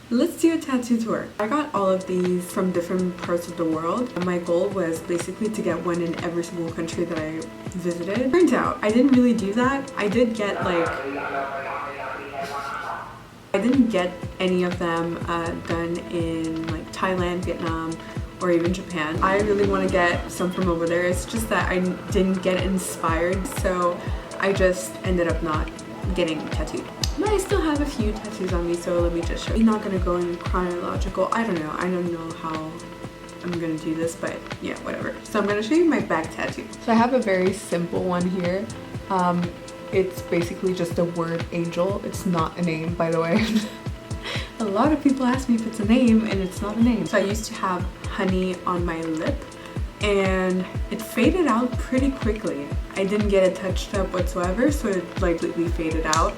Let's do a tattoo tour. I got all of these from different parts of the world. My goal was basically to get one in every single country that I visited. Turns out I didn't really do that. I didn't get any of them done in like Thailand, Vietnam, or even Japan. I really want to get some from over there. It's just that I didn't get inspired, so I just ended up not getting tattooed. But I still have a few tattoos on me, so let me just show you. I'm not gonna go in chronological. I don't know how I'm gonna do this, but yeah, whatever. So I'm gonna show you my back tattoo. So I have a very simple one here. It's basically just the word angel. It's not a name, by the way. A lot of people ask me if it's a name, and it's not a name. So I used to have honey on my lip, and it faded out pretty quickly. I didn't get it touched up whatsoever, so it like completely faded out.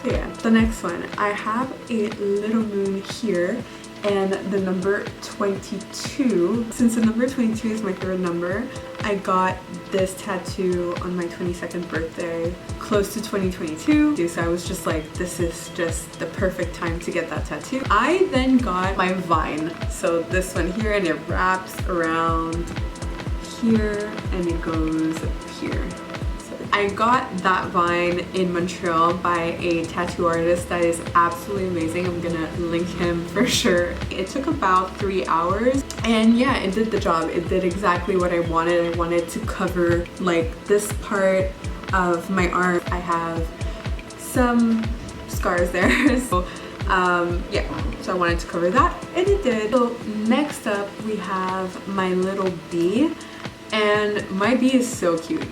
So yeah, the next one, I have a little moon here and the number 22. Since the number 22 is my favorite number, I got this tattoo on my 22nd birthday, close to 2022. So I was just like, this is just the perfect time to get that tattoo. I then got my vine. So this one here, and it wraps around here and it goes here. I got that vine in Montreal by a tattoo artist that is absolutely amazing. I'm gonna link him for sure. It took about 3 hours, and yeah, it did the job. It did exactly what I wanted. I wanted to cover like this part of my arm. I have some scars there. So yeah, so I wanted to cover that, and it did. So next up we have my little bee, and my bee is so cute.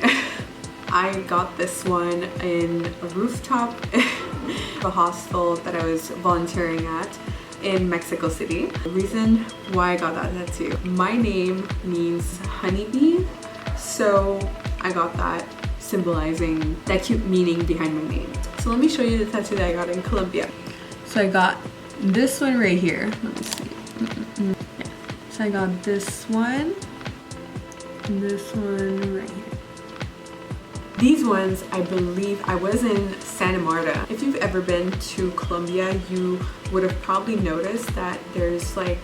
I got this one in a rooftop of a hostel that I was volunteering at in Mexico City. The reason why I got that tattoo, my name means honeybee, so I got that, symbolizing that cute meaning behind my name. So let me show you the tattoo that I got in Colombia. So I got this one right here. Let me see. Yeah. So I got this one and this one right here. These ones, I believe, I was in Santa Marta. If you've ever been to Colombia, you would have probably noticed that there's like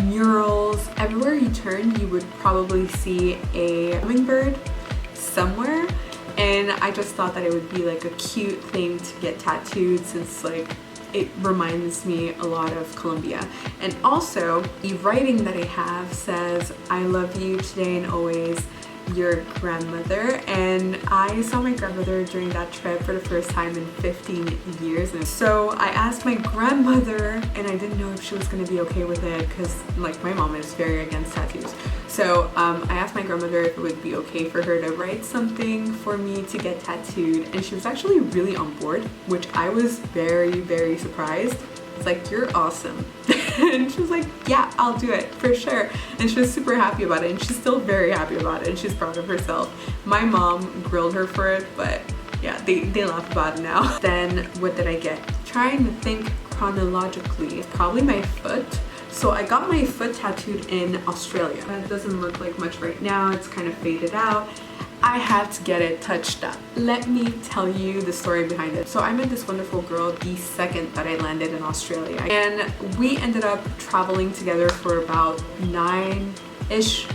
murals. Everywhere you turn, you would probably see a hummingbird somewhere. And I just thought that it would be like a cute thing to get tattooed, since like it reminds me a lot of Colombia. And also, the writing that I have says, "I love you today and always, your grandmother." And I saw my grandmother during that trip for the first time in 15 years. And so I asked my grandmother, and I didn't know if she was going to be okay with it, because like my mom is very against tattoos. So I asked my grandmother if it would be okay for her to write something for me to get tattooed, and she was actually really on board, which I was very, very surprised. It's like, "You're awesome." And she was like, "Yeah, I'll do it for sure." And she was super happy about it, and she's still very happy about it, and she's proud of herself. My mom grilled her for it, but yeah, they laugh about it now. Then what did I get? Trying to think chronologically, probably my foot. So I got my foot tattooed in Australia. It doesn't look like much right now, it's kind of faded out. I had to get it touched up. Let me tell you the story behind it. So I met this wonderful girl the second that I landed in Australia, and we ended up traveling together for about 9-ish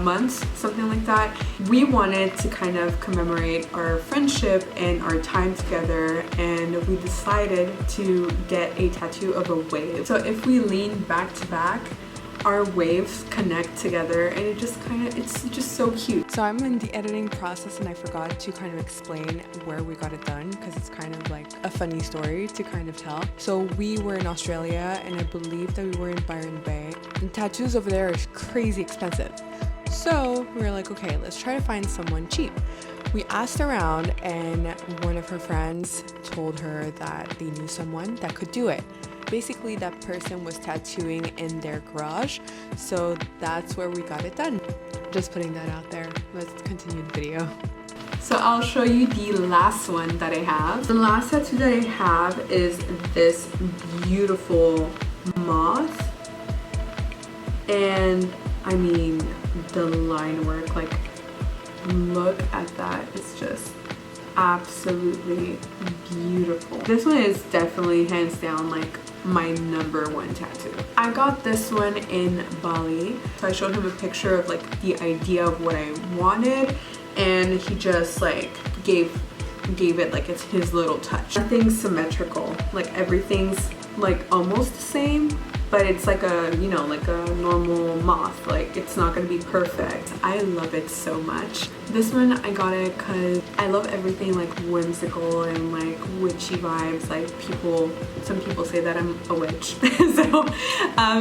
months, something like that. We wanted to kind of commemorate our friendship and our time together, and we decided to get a tattoo of a wave. So if we lean back to back, our waves connect together, and it just kind of, it's just so cute. So I'm in the editing process, and I forgot to kind of explain where we got it done, because it's kind of like a funny story to kind of tell. So we were in Australia, and I believe that we were in Byron Bay, and tattoos over there are crazy expensive. So we were like, okay, let's try to find someone cheap. We asked around, and one of her friends told her that they knew someone that could do it. Basically, that person was tattooing in their garage, so that's where we got it done. Just putting that out there. Let's continue the video. So I'll show you the last one that I have. The last tattoo that I have is this beautiful moth, and I mean the line work, like look at that, it's just absolutely beautiful. This one is definitely hands down like my #1 tattoo. I got this one in Bali. So I showed him a picture of like the idea of what I wanted, and he just like gave it like it's his little touch. Nothing's symmetrical, like everything's like almost the same, but it's like a, you know, like a normal moth. Like it's not gonna be perfect. I love it so much. This one I got it because I love everything like whimsical and like witchy vibes. Like some people say that I'm a witch. So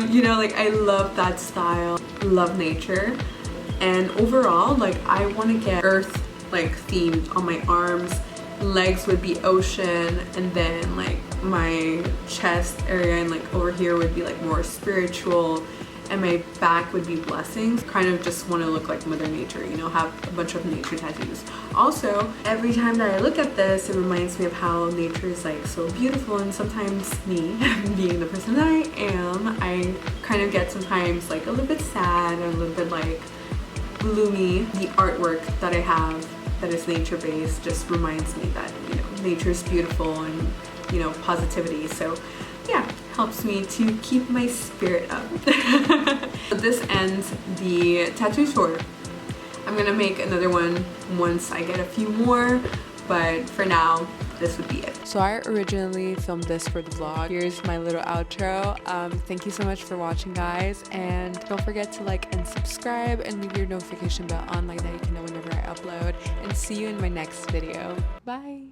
you know, like I love that style. Love nature, and overall like I want to get earth like themed on my arms. Legs would be ocean, and then like my chest area and like over here would be like more spiritual, and my back would be blessings. Kind of just want to look like Mother Nature, you know, have a bunch of nature tattoos. Also, every time that I look at this, it reminds me of how nature is like so beautiful, and sometimes me, being the person that I am, I kind of get sometimes like a little bit sad and a little bit like gloomy. The artwork that I have that is nature-based just reminds me that, you know, nature is beautiful and, you know, positivity. So yeah, helps me to keep my spirit up. This ends the tattoo tour. I'm gonna make another one once I get a few more, but for now, this would be it. So I originally filmed this for the vlog. Here's my little outro. Thank you so much for watching, guys, and don't forget to like and subscribe and leave your notification bell on, like that you can know whenever I upload, and see you in my next video. Bye.